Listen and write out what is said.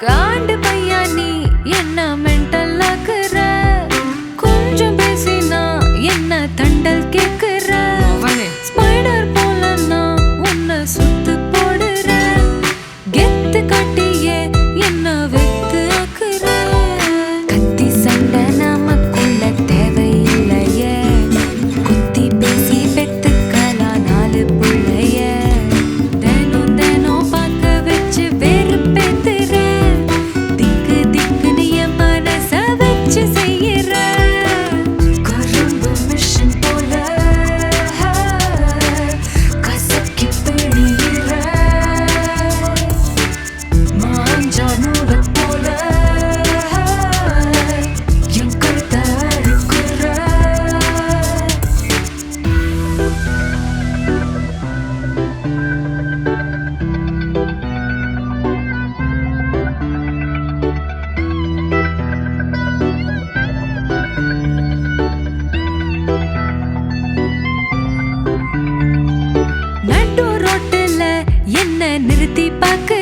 காண்டு பையா நீ என்ன மென்டல் ஆக்குற கொஞ்சம் பேசினா என்ன தண்டல் கேக்குற ஸ்பைடர் போல நான் உன்னை சுத்து போடுற கெத்து காட்டியே என்ன வெத்து ஆக்குற கத்தி சண்டை நமக்குள்ள தேவையில்லையே குத்தி பேசி பெத்துக்கலாம் 4 பிள்ளைய தினம் தினம் பார்க்க வச்சு வெறுப்பேத்துற நிறுத்தி பார்க்க